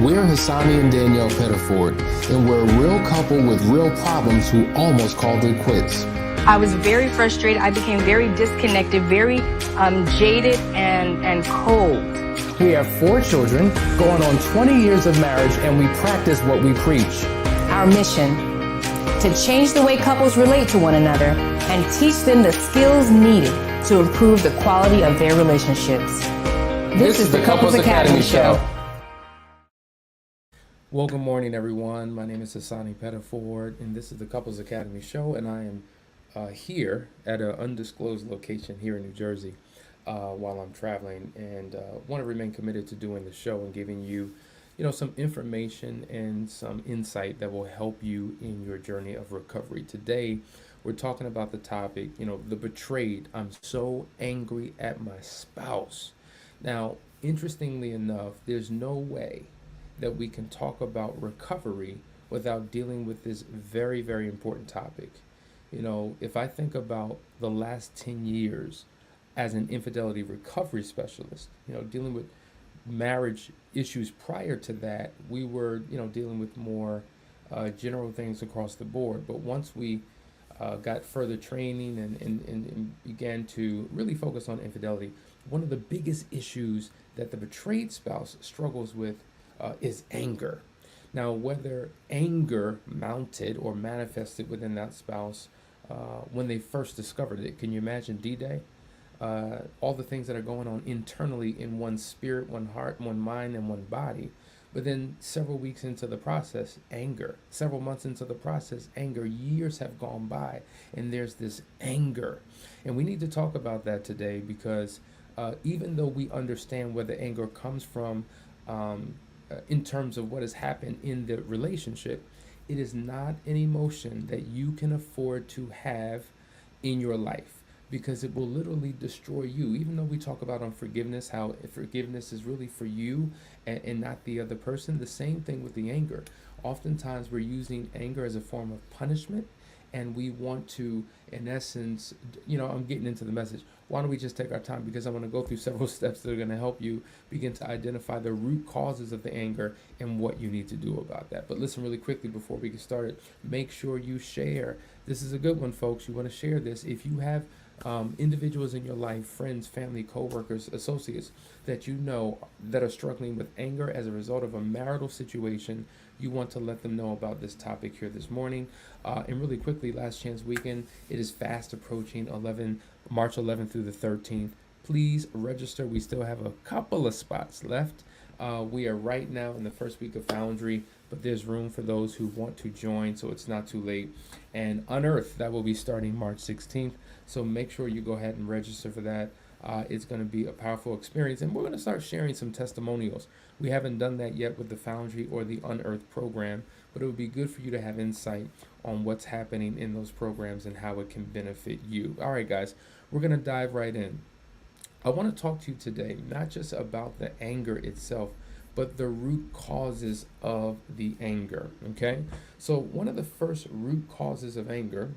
We're Hassani and Danielle Pettiford, and we're a real couple with real problems who almost called it quits. I was very frustrated. I became very disconnected, very jaded and cold. We have 4 children, going on 20 years of marriage, and we practice what we preach. Our mission, to change the way couples relate to one another and teach them the skills needed to improve the quality of their relationships. This is the Couples Academy Show. Well, good morning, everyone. My name is Hassani Pettiford, and this is the Couples Academy Show, and I am here at an undisclosed location here in New Jersey while I'm traveling, and want to remain committed to doing the show and giving you, some information and some insight that will help you in your journey of recovery. Today, we're talking about the topic, the betrayed. I'm so angry at my spouse. Now, interestingly enough, there's no way that we can talk about recovery without dealing with this very, very important topic. If I think about the last 10 years as an infidelity recovery specialist, dealing with marriage issues prior to that, we were, dealing with more general things across the board. But once we got further training and began to really focus on infidelity, one of the biggest issues that the betrayed spouse struggles with is anger. Now, whether anger mounted or manifested within that spouse when they first discovered it, can you imagine D-Day? All the things that are going on internally in one spirit, one heart, one mind, and one body. But then several weeks into the process, anger. Several months into the process, anger. Years have gone by, and there's this anger. And we need to talk about that today because even though we understand where the anger comes from, in terms of what has happened in the relationship, it is not an emotion that you can afford to have in your life because it will literally destroy you. Even though we talk about unforgiveness, how forgiveness is really for you and not the other person, the same thing with the anger. Oftentimes we're using anger as a form of punishment, and we want to, in essence, I'm getting into the message. Why don't we just take our time, because I want to go through several steps that are going to help you begin to identify the root causes of the anger and what you need to do about that. But listen really quickly before we get started, make sure you share. This is a good one, folks. You want to share this. If you have individuals in your life, friends, family, co-workers, associates that you know that are struggling with anger as a result of a marital situation, you want to let them know about this topic here this morning. And really quickly, Last Chance Weekend, it is fast approaching March 11th through the 13th. Please register. We still have a couple of spots left. We are right now in the first week of Foundry, but there's room for those who want to join, so it's not too late. And Unearthed, that will be starting March 16th. So make sure you go ahead and register for that. It's going to be a powerful experience, and we're going to start sharing some testimonials. We haven't done that yet with the Foundry or the Unearthed program, but it would be good for you to have insight on what's happening in those programs and how it can benefit you. All right, guys, we're going to dive right in. I want to talk to you today, not just about the anger itself, but the root causes of the anger, okay? So one of the first root causes of anger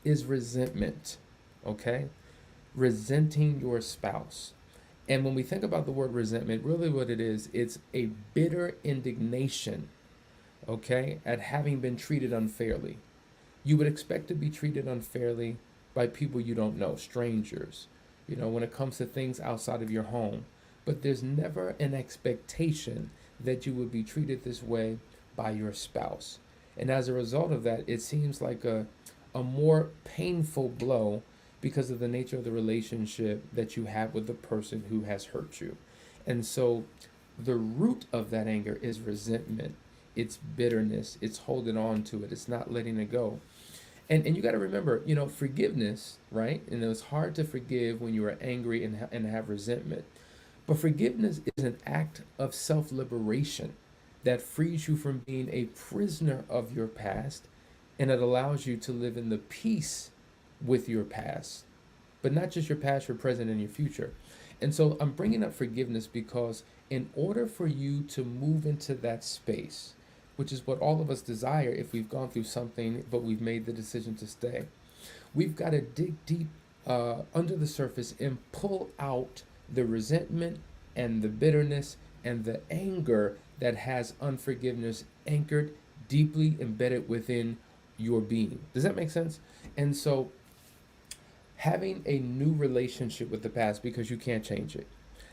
is resentment, okay? Resenting your spouse. And when we think about the word resentment, really what it is, it's a bitter indignation, okay, at having been treated unfairly. You would expect to be treated unfairly by people you don't know, strangers, when it comes to things outside of your home. But there's never an expectation that you would be treated this way by your spouse. And as a result of that, it seems like a more painful blow because of the nature of the relationship that you have with the person who has hurt you. And so the root of that anger is resentment. It's bitterness. It's holding on to it. It's not letting it go. And you got to remember, forgiveness, right? And it's hard to forgive when you are angry and have resentment. But forgiveness is an act of self-liberation that frees you from being a prisoner of your past, and it allows you to live in the peace with your past, but not just your past, your present, and your future. And so I'm bringing up forgiveness because in order for you to move into that space, which is what all of us desire if we've gone through something, but we've made the decision to stay, we've got to dig deep under the surface and pull out the resentment and the bitterness and the anger that has unforgiveness anchored deeply embedded within your being. Does that make sense? And so having a new relationship with the past, because you can't change it.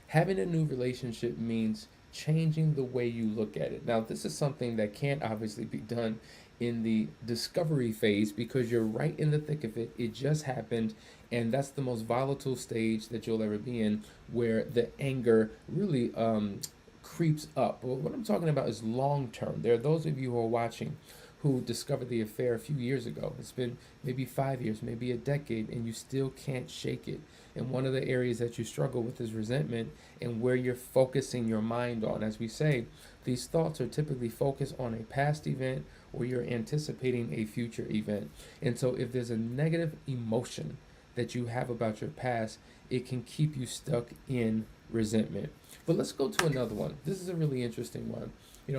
Having a new relationship means changing the way you look at it. Now, this is something that can't obviously be done in the discovery phase because you're right in the thick of it. It just happened, and that's the most volatile stage that you'll ever be in, where the anger really creeps up. But what I'm talking about is long term. There are those of you who are watching who discovered the affair a few years ago. It's been maybe 5 years, maybe a decade, and you still can't shake it. And one of the areas that you struggle with is resentment and where you're focusing your mind on. As we say, these thoughts are typically focused on a past event or you're anticipating a future event. And so if there's a negative emotion that you have about your past, it can keep you stuck in resentment. But let's go to another one. This is a really interesting one.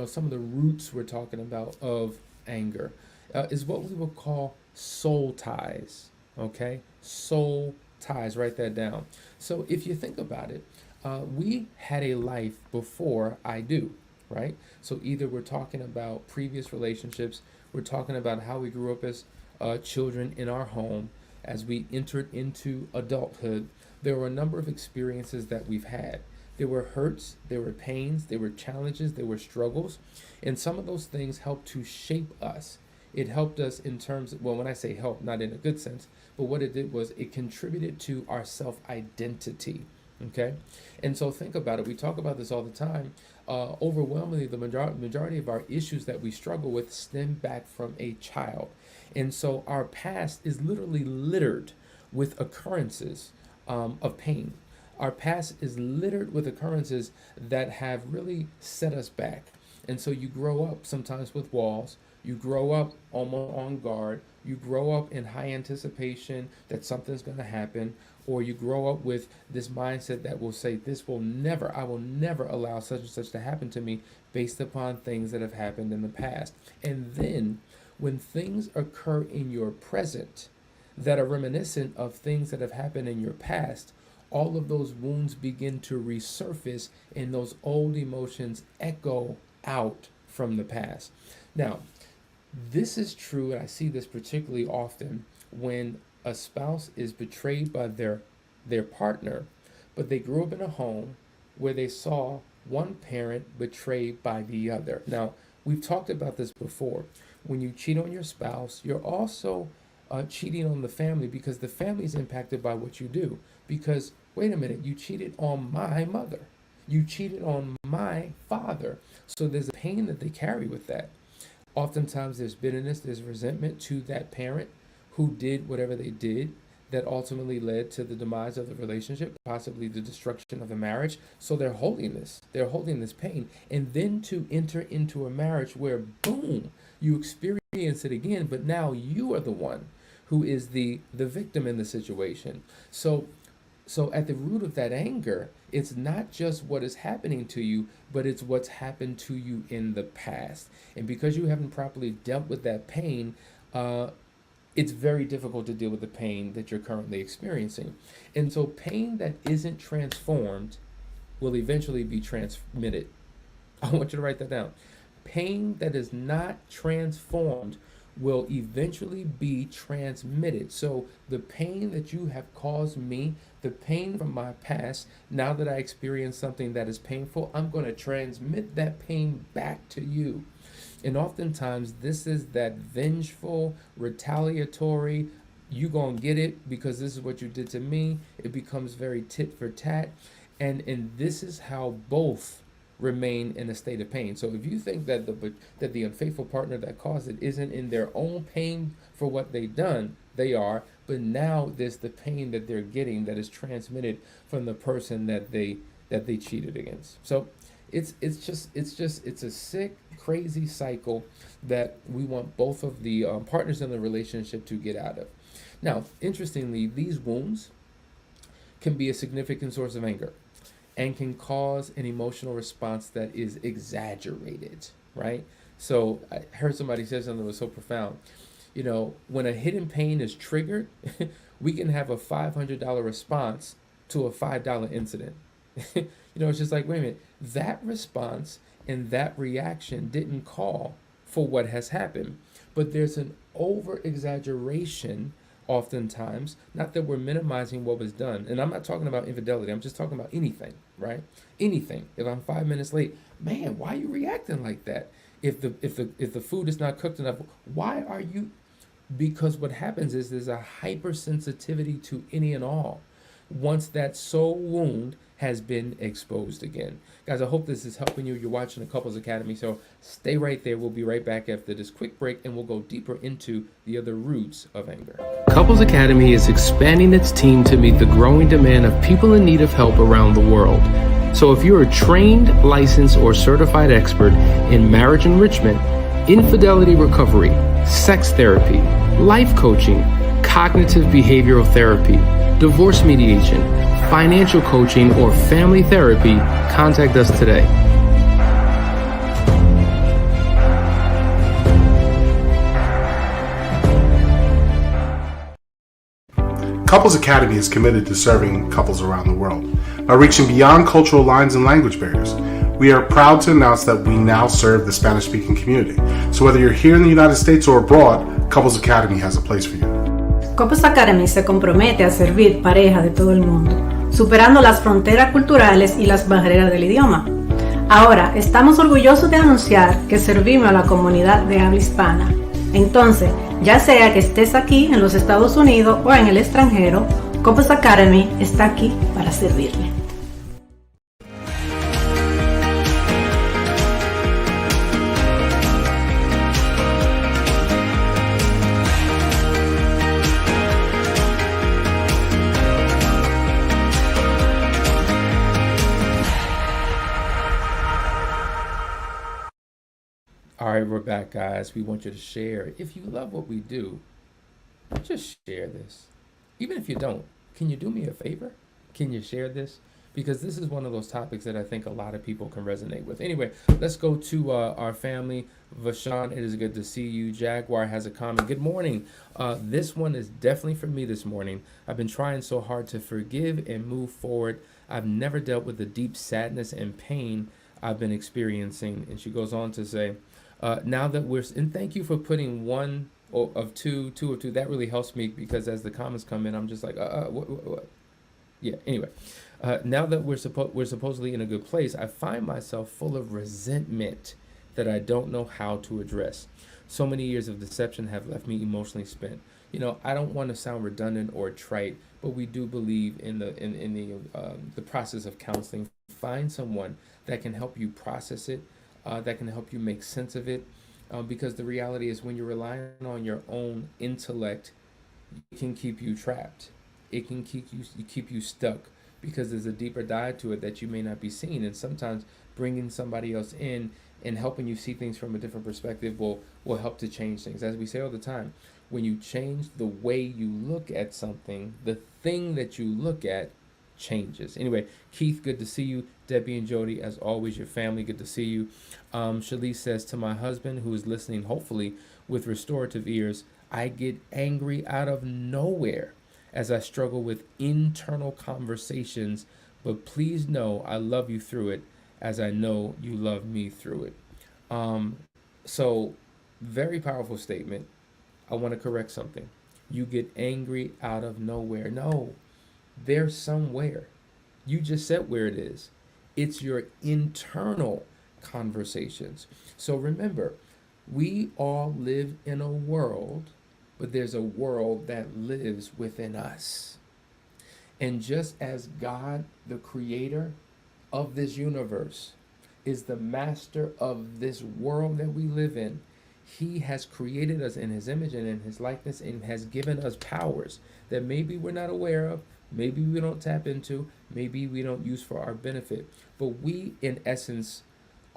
Some of the roots we're talking about of anger is what we would call soul ties. Okay, soul ties. Write that down. So if you think about it, we had a life before I do, right? So either we're talking about previous relationships, we're talking about how we grew up as children in our home, as we entered into adulthood. There were a number of experiences that we've had. There were hurts, there were pains, there were challenges, there were struggles, and some of those things helped to shape us. It helped us in terms of, well, when I say help, not in a good sense, but what it did was it contributed to our self-identity, okay? And so think about it. We talk about this all the time. Overwhelmingly, the majority of our issues that we struggle with stem back from a child. And so our past is literally littered with occurrences of pain. Our past is littered with occurrences that have really set us back. And so you grow up sometimes with walls. You grow up almost on guard. You grow up in high anticipation that something's going to happen. Or you grow up with this mindset that will say, I will never allow such and such to happen to me based upon things that have happened in the past. And then when things occur in your present that are reminiscent of things that have happened in your past, all of those wounds begin to resurface and those old emotions echo out from the past. Now, this is true, and I see this particularly often when a spouse is betrayed by their partner, but they grew up in a home where they saw one parent betrayed by the other. Now, we've talked about this before. When you cheat on your spouse, you're also cheating on the family because the family is impacted by what you do. Because, wait a minute, you cheated on my mother. You cheated on my father. So there's a pain that they carry with that. Oftentimes there's bitterness, there's resentment to that parent who did whatever they did that ultimately led to the demise of the relationship, possibly the destruction of the marriage. So they're holding this pain. And then to enter into a marriage where, boom, you experience it again, but now you are the one who is the victim in the situation. So at the root of that anger, it's not just what is happening to you, but it's what's happened to you in the past. And because you haven't properly dealt with that pain, it's very difficult to deal with the pain that you're currently experiencing. And so pain that isn't transformed will eventually be transmitted. I want you to write that down. Pain that is not transformed will eventually be transmitted. So the pain that you have caused me, the pain from my past, now that I experience something that is painful, I'm going to transmit that pain back to you. And oftentimes this is that vengeful, retaliatory, you gonna get it because this is what you did to me. It becomes very tit for tat. And this is how both remain in a state of pain. So if you think that the unfaithful partner that caused it isn't in their own pain for what they've done, they are, but now there's the pain that they're getting that is transmitted from the person that they cheated against. So it's a sick, crazy cycle that we want both of the partners in the relationship to get out of. Now, interestingly, these wounds can be a significant source of anger and can cause an emotional response that is exaggerated, right? So I heard somebody say something that was so profound. When a hidden pain is triggered, we can have a $500 response to a $5 incident. It's just like, wait a minute, that response and that reaction didn't call for what has happened. But there's an over exaggeration oftentimes, not that we're minimizing what was done. And I'm not talking about infidelity, I'm just talking about anything, right? Anything. If I'm 5 minutes late, man, why are you reacting like that? If the food is not cooked enough, why are you? Because what happens is there's a hypersensitivity to any and all once that soul wound has been exposed again. Guys, I hope this is helping you. You're watching the Couples Academy, so stay right there. We'll be right back after this quick break, and we'll go deeper into the other roots of anger. Couples Academy is expanding its team to meet the growing demand of people in need of help around the world. So if you're a trained, licensed, or certified expert in marriage enrichment, infidelity recovery, sex therapy, life coaching, cognitive behavioral therapy, divorce mediation, financial coaching, or family therapy, contact us today. Couples Academy is committed to serving couples around the world by reaching beyond cultural lines and language barriers. We are proud to announce that we now serve the Spanish-speaking community. So whether you're here in the United States or abroad, Couples Academy has a place for you. Couples Academy se compromete a servir parejas de todo el mundo, superando las fronteras culturales y las barreras del idioma. Ahora, estamos orgullosos de anunciar que servimos a la comunidad de habla hispana. Entonces, ya sea que estés aquí en los Estados Unidos o en el extranjero, Couples Academy está aquí para servirle. All right, we're back, guys. We want you to share. If you love what we do, just share this. Even if you don't, can you do me a favor? Can you share this? Because this is one of those topics that I think a lot of people can resonate with. Anyway, let's go to our family. Vashawn, it is good to see you. Jaguar has a comment. Good morning. This one is definitely for me this morning. I've been trying so hard to forgive and move forward. I've never dealt with the deep sadness and pain I've been experiencing. And she goes on to say, now that and thank you for putting two of two. That really helps me because as the comments come in, I'm just like, what? Yeah. Anyway, now that we're supposedly in a good place, I find myself full of resentment that I don't know how to address. So many years of deception have left me emotionally spent. I don't want to sound redundant or trite, but we do believe in the process of counseling. Find someone that can help you process it. That can help you make sense of it, because the reality is when you're relying on your own intellect, it can keep you trapped. It can keep you stuck because there's a deeper dive to it that you may not be seeing. And sometimes bringing somebody else in and helping you see things from a different perspective will help to change things. As we say all the time, when you change the way you look at something, the thing that you look at changes. Anyway, Keith, good to see you. Debbie and Jody, as always, your family, good to see you. Shalice says, to my husband who is listening, hopefully with restorative ears, I get angry out of nowhere as I struggle with internal conversations, but please know I love you through it as I know you love me through it. So very powerful statement. I want to correct something. You get angry out of nowhere. No, there's somewhere. You just said where it is. It's your internal conversations. So remember, we all live in a world, but there's a world that lives within us. And just as God, the creator of this universe, is the master of this world that we live in, he has created us in his image and in his likeness and has given us powers that maybe we're not aware of, maybe we don't tap into, maybe we don't use for our benefit. But we, in essence,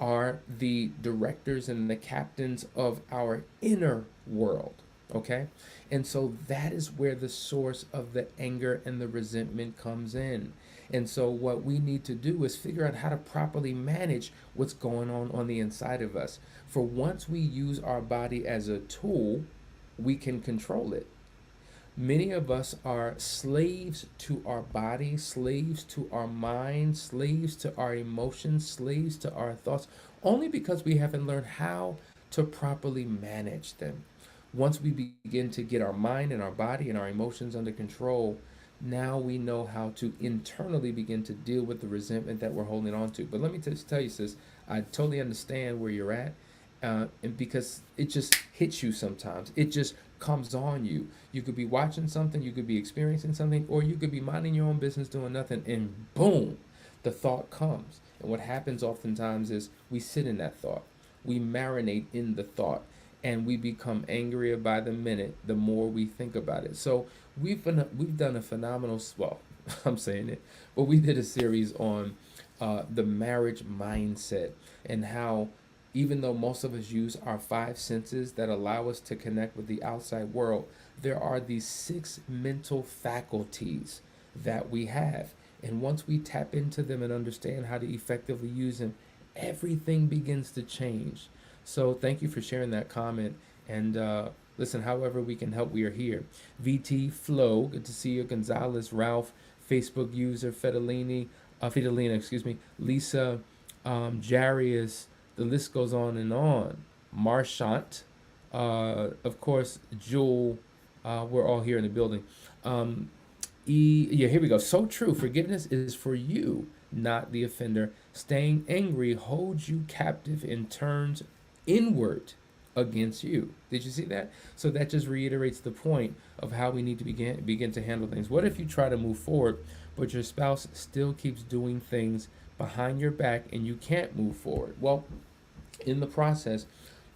are the directors and the captains of our inner world, okay? And so that is where the source of the anger and the resentment comes in. And so what we need to do is figure out how to properly manage what's going on the inside of us. For once we use our body as a tool, we can control it. Many of us are slaves to our body, slaves to our mind, slaves to our emotions, slaves to our thoughts, only because we haven't learned how to properly manage them. Once we begin to get our mind and our body and our emotions under control, now we know how to internally begin to deal with the resentment that we're holding on to. But let me just tell you, sis, I totally understand where you're at, and because it just hits you sometimes. It just comes on you. You could be watching something, you could be experiencing something, or you could be minding your own business doing nothing, and boom, the thought comes. And what happens oftentimes is we sit in that thought, we marinate in the thought, and we become angrier by the minute the more we think about it. So we've done a phenomenal, well, I'm saying it, but we did a series on the marriage mindset, and how even though most of us use our five senses that allow us to connect with the outside world, there are these six mental faculties that we have. And once we tap into them and understand how to effectively use them, everything begins to change. So thank you for sharing that comment. And listen, however we can help, we are here. VT Flo, good to see you. Gonzalez, Ralph, Facebook user, Fidelina, excuse me, Lisa, Jarius, the list goes on and on. Marchant, of course, Jewel, we're all here in the building. Yeah, here we go. So true. Forgiveness is for you, not the offender. Staying angry holds you captive and turns inward against you. Did you see that? So that just reiterates the point of how we need to begin to handle things. What if you try to move forward, but your spouse still keeps doing things behind your back and you can't move forward? Well, in the process,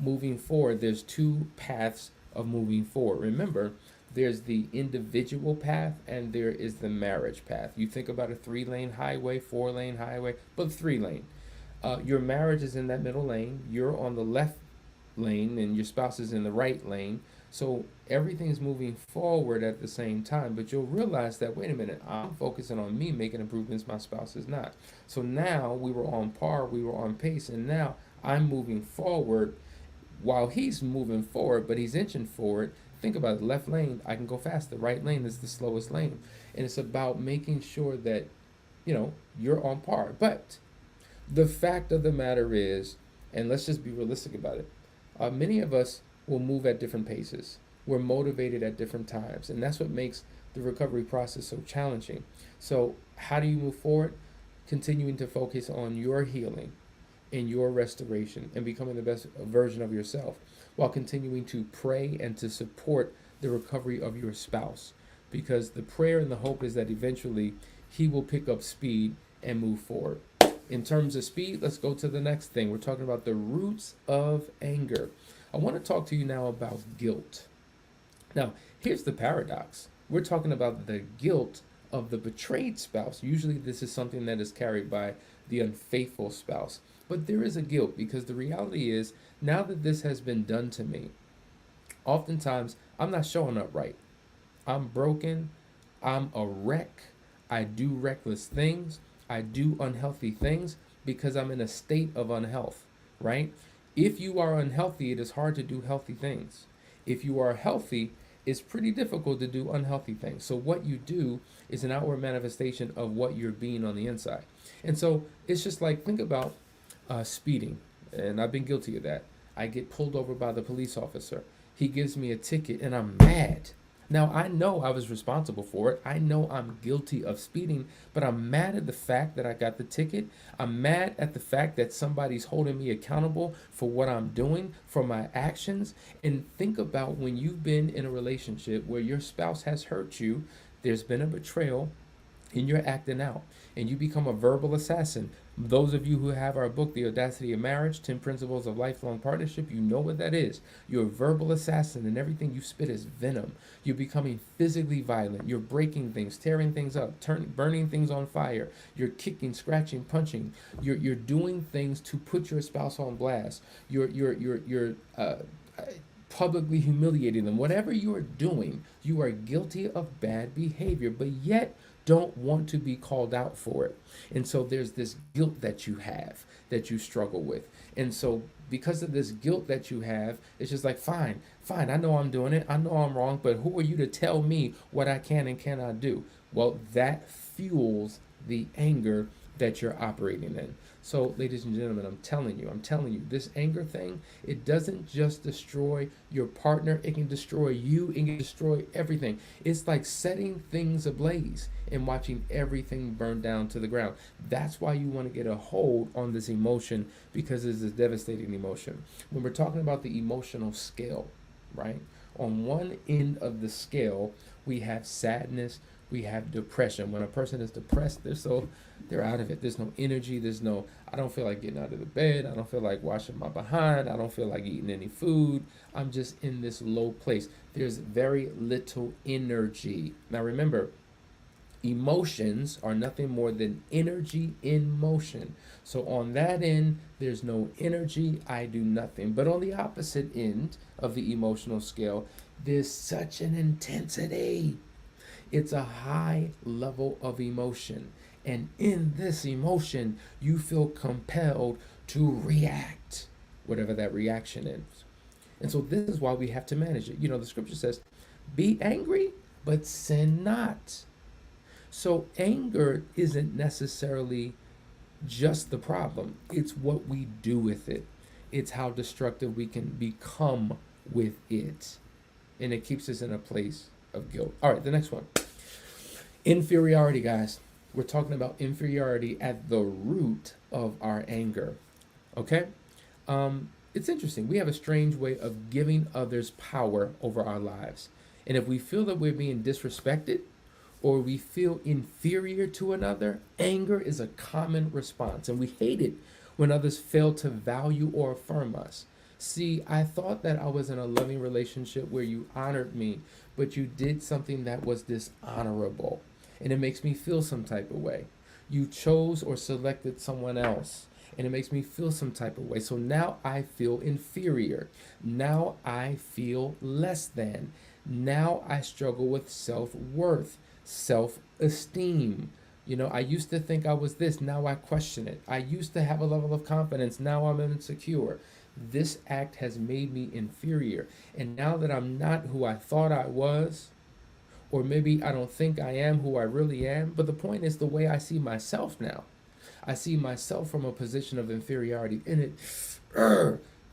moving forward, there's two paths of moving forward. Remember, there's the individual path and there is the marriage path. You think about a 3-lane highway, 4-lane highway, but 3-lane. Your marriage is in that middle lane. You're on the left lane and your spouse is in the right lane. So everything's moving forward at the same time, but you'll realize that, wait a minute, I'm focusing on me making improvements, my spouse is not. So now we were on par, we were on pace, and now I'm moving forward while he's moving forward, but he's inching forward. Think about it, the left lane, I can go fast. The right lane is the slowest lane. And it's about making sure that, you're on par. But the fact of the matter is, and let's just be realistic about it, many of us will move at different paces. We're motivated at different times. And that's what makes the recovery process so challenging. So how do you move forward? Continuing to focus on your healing and your restoration and becoming the best version of yourself, while continuing to pray and to support the recovery of your spouse. Because the prayer and the hope is that eventually he will pick up speed and move forward. In terms of speed, let's go to the next thing. We're talking about the roots of anger. I want to talk to you now about guilt. Now, here's the paradox. We're talking about the guilt of the betrayed spouse. Usually this is something that is carried by the unfaithful spouse. But there is a guilt, because the reality is, now that this has been done to me, oftentimes I'm not showing up right. I'm broken. I'm a wreck. I do reckless things. I do unhealthy things because I'm in a state of unhealth, right? If you are unhealthy, it is hard to do healthy things. If you are healthy, it's pretty difficult to do unhealthy things. So what you do is an outward manifestation of what you're being on the inside. And so it's just like, think about speeding, and I've been guilty of that. I get pulled over by the police officer. He gives me a ticket and I'm mad. Now, I know I was responsible for it. I know I'm guilty of speeding, but I'm mad at the fact that I got the ticket. I'm mad at the fact that somebody's holding me accountable for what I'm doing, for my actions. And think about when you've been in a relationship where your spouse has hurt you, there's been a betrayal, and you're acting out, and you become a verbal assassin. Those of you who have our book, The Audacity of Marriage, 10 Principles of Lifelong Partnership, you know what that is. You're a verbal assassin, and everything you spit is venom. You're becoming physically violent. You're breaking things, tearing things up, burning things on fire. You're kicking, scratching, punching. You're doing things to put your spouse on blast. You're publicly humiliating them. Whatever you are doing, you are guilty of bad behavior, but yet don't want to be called out for it. And so there's this guilt that you have that you struggle with. And so because of this guilt that you have, it's just like, fine, I know I'm doing it. I know I'm wrong, but who are you to tell me what I can and cannot do? Well, that fuels the anger that you're operating in. So, ladies and gentlemen, I'm telling you, this anger thing, it doesn't just destroy your partner, it can destroy you, it can destroy everything. It's like setting things ablaze and watching everything burn down to the ground. That's why you want to get a hold on this emotion, because it's a devastating emotion. When we're talking about the emotional scale, right? On one end of the scale, we have sadness, we have depression. When a person is depressed, they're out of it. There's no energy. I don't feel like getting out of the bed. I don't feel like washing my behind. I don't feel like eating any food. I'm just in this low place. There's very little energy. Now remember, emotions are nothing more than energy in motion. So on that end, there's no energy. I do nothing. But on the opposite end of the emotional scale, there's such an intensity. It's a high level of emotion. And in this emotion, you feel compelled to react, whatever that reaction is. And so this is why we have to manage it. You know, the scripture says, be angry, but sin not. So anger isn't necessarily just the problem. It's what we do with it. It's how destructive we can become with it. And it keeps us in a place of guilt. All right, the next one. Inferiority, guys. We're talking about inferiority at the root of our anger. Okay? It's interesting. We have a strange way of giving others power over our lives. And if we feel that we're being disrespected or we feel inferior to another, anger is a common response. And we hate it when others fail to value or affirm us. See, I thought that I was in a loving relationship where you honored me, but you did something that was dishonorable. And it makes me feel some type of way. You chose or selected someone else, and it makes me feel some type of way. So now I feel inferior. Now I feel less than. Now I struggle with self-worth, self-esteem. You know, I used to think I was this. Now I question it. I used to have a level of confidence. Now I'm insecure. This act has made me inferior. And now that I'm not who I thought I was, or maybe I don't think I am who I really am, but the point is the way I see myself now. I see myself from a position of inferiority, and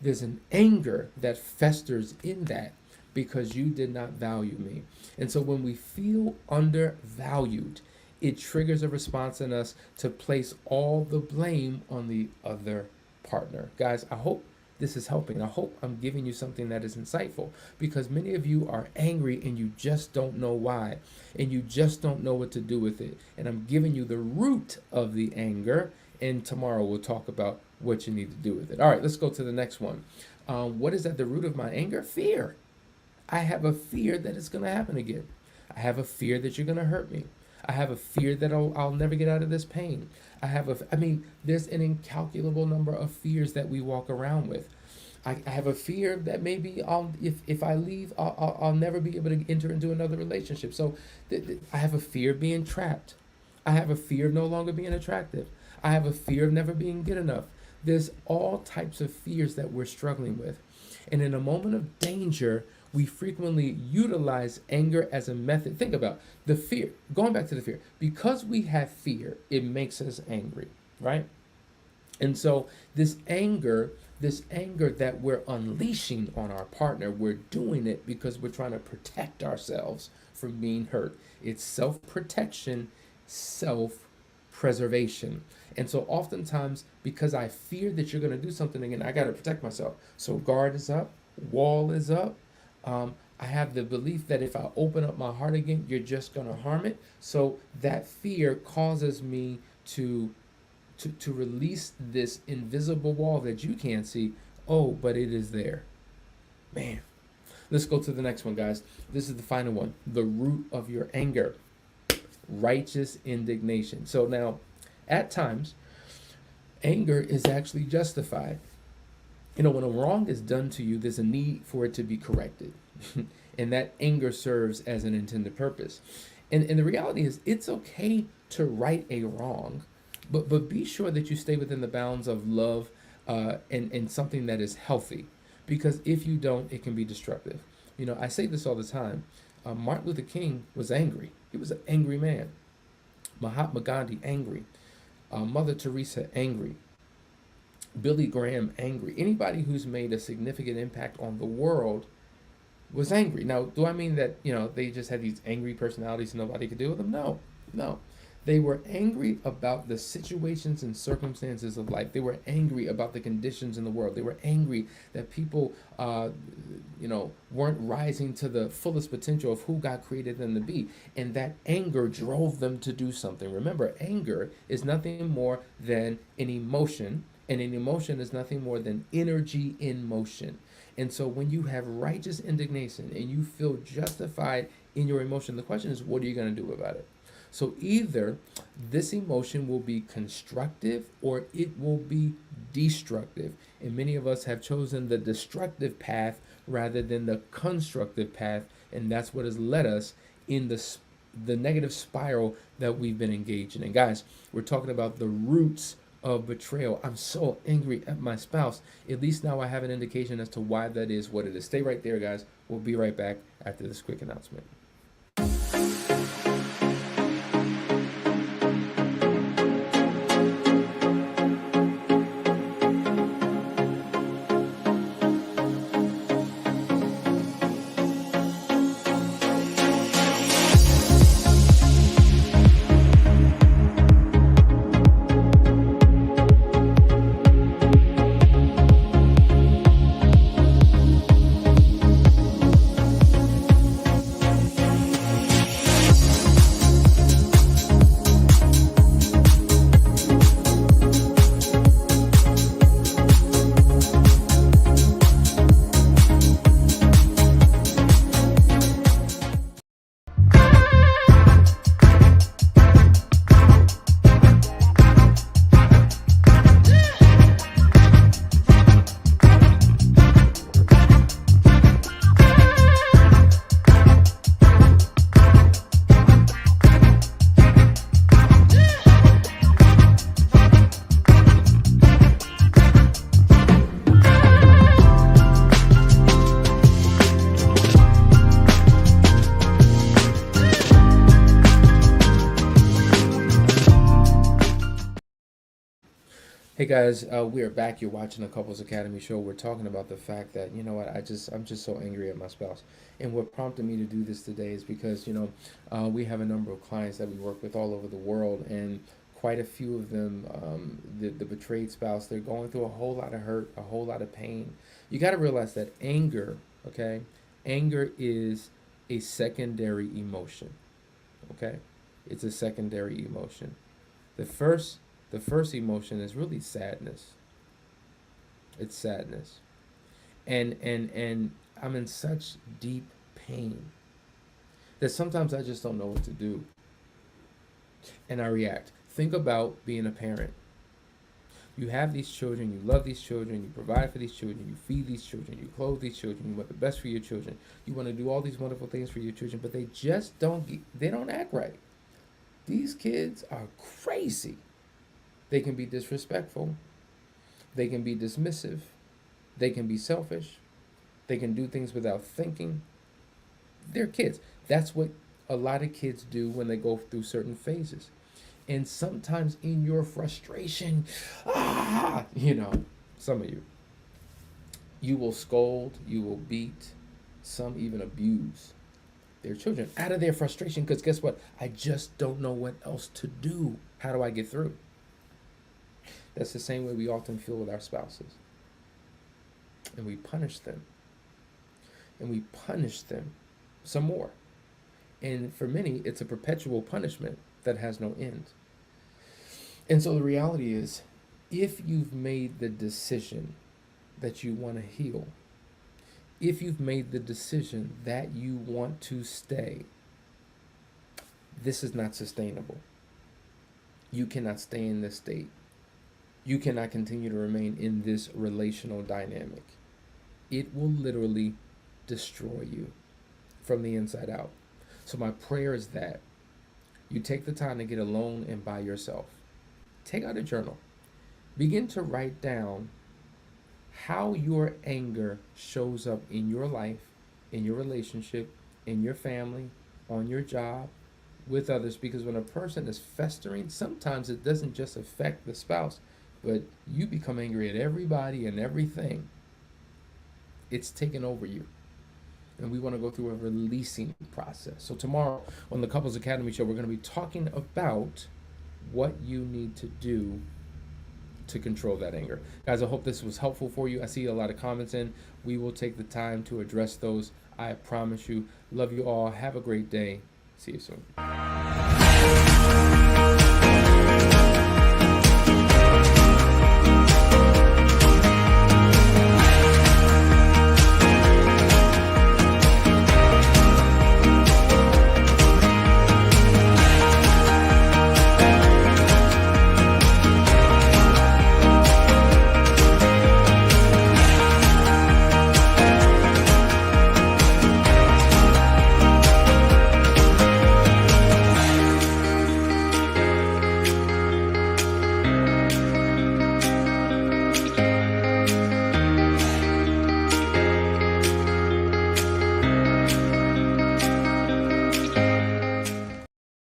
there's an anger that festers in that because you did not value me. And so when we feel undervalued, it triggers a response in us to place all the blame on the other partner. Guys, I hope this is helping. I hope I'm giving you something that is insightful, because many of you are angry and you just don't know why, and you just don't know what to do with it. And I'm giving you the root of the anger, and tomorrow we'll talk about what you need to do with it. All right, let's go to the next one. What is at the root of my anger? Fear. I have a fear that it's going to happen again. I have a fear that you're going to hurt me. I have a fear that I'll never get out of this pain. There's an incalculable number of fears that we walk around with. I have a fear that maybe if I leave, I'll never be able to enter into another relationship. So I have a fear of being trapped. I have a fear of no longer being attractive. I have a fear of never being good enough. There's all types of fears that we're struggling with. And in a moment of danger, we frequently utilize anger as a method. Think about the fear. Going back to the fear. Because we have fear, it makes us angry, right? And so this anger that we're unleashing on our partner, we're doing it because we're trying to protect ourselves from being hurt. It's self-protection, self-preservation. And so oftentimes, because I fear that you're going to do something again, I got to protect myself. So guard is up, wall is up. I have the belief that if I open up my heart again, you're just going to harm it. So that fear causes me to release this invisible wall that you can't see. Oh, but it is there. Man. Let's go to the next one, guys. This is the final one. The root of your anger. Righteous indignation. So now, at times, anger is actually justified. You know, when a wrong is done to you, there's a need for it to be corrected. And that anger serves as an intended purpose. And the reality is, it's okay to right a wrong, but be sure that you stay within the bounds of love, and something that is healthy. Because if you don't, it can be destructive. You know, I say this all the time. Martin Luther King was angry. He was an angry man. Mahatma Gandhi, angry. Mother Teresa, angry. Billy Graham, angry. Anybody who's made a significant impact on the world was angry. Now, do I mean that, they just had these angry personalities and nobody could deal with them? No, no. They were angry about the situations and circumstances of life. They were angry about the conditions in the world. They were angry that people, weren't rising to the fullest potential of who God created them to be. And that anger drove them to do something. Remember, anger is nothing more than an emotion, and an emotion is nothing more than energy in motion. And so when you have righteous indignation and you feel justified in your emotion, the question is, what are you going to do about it? So either this emotion will be constructive or it will be destructive. And many of us have chosen the destructive path rather than the constructive path. And that's what has led us in the negative spiral that we've been engaged in. And guys, we're talking about the roots of betrayal. I'm so angry at my spouse. At least now I have an indication as to why that is what it is. Stay right there, guys. We'll be right back after this quick announcement. Hey guys, we are back. You're watching the Couples Academy show. We're talking about the fact that, I'm just so angry at my spouse. And what prompted me to do this today is because, we have a number of clients that we work with all over the world, and quite a few of them, the betrayed spouse, they're going through a whole lot of hurt, a whole lot of pain. You got to realize that anger, okay? Anger is a secondary emotion, okay? It's a secondary emotion. The first emotion is really sadness. It's sadness. And I'm in such deep pain that sometimes I just don't know what to do. And I react. Think about being a parent. You have these children, you love these children, you provide for these children, you feed these children, you clothe these children, you want the best for your children. You want to do all these wonderful things for your children, but they just don't act right. These kids are crazy. They can be disrespectful. They can be dismissive. They can be selfish. They can do things without thinking. They're kids. That's what a lot of kids do when they go through certain phases. And sometimes in your frustration, some of you will scold, you will beat, some even abuse their children out of their frustration, because guess what? I just don't know what else to do. How do I get through? That's the same way we often feel with our spouses. And we punish them. And we punish them some more. And for many, it's a perpetual punishment that has no end. And so the reality is, if you've made the decision that you want to heal, if you've made the decision that you want to stay, this is not sustainable. You cannot stay in this state. You cannot continue to remain in this relational dynamic. It will literally destroy you from the inside out. So my prayer is that you take the time to get alone and by yourself. Take out a journal. Begin to write down how your anger shows up in your life, in your relationship, in your family, on your job, with others. Because when a person is festering, sometimes it doesn't just affect the spouse, but you become angry at everybody and everything. It's taken over you. And we want to go through a releasing process. So tomorrow on the Couples Academy show, we're going to be talking about what you need to do to control that anger. Guys, I hope this was helpful for you. I see a lot of comments in. We will take the time to address those. I promise you. Love you all. Have a great day. See you soon.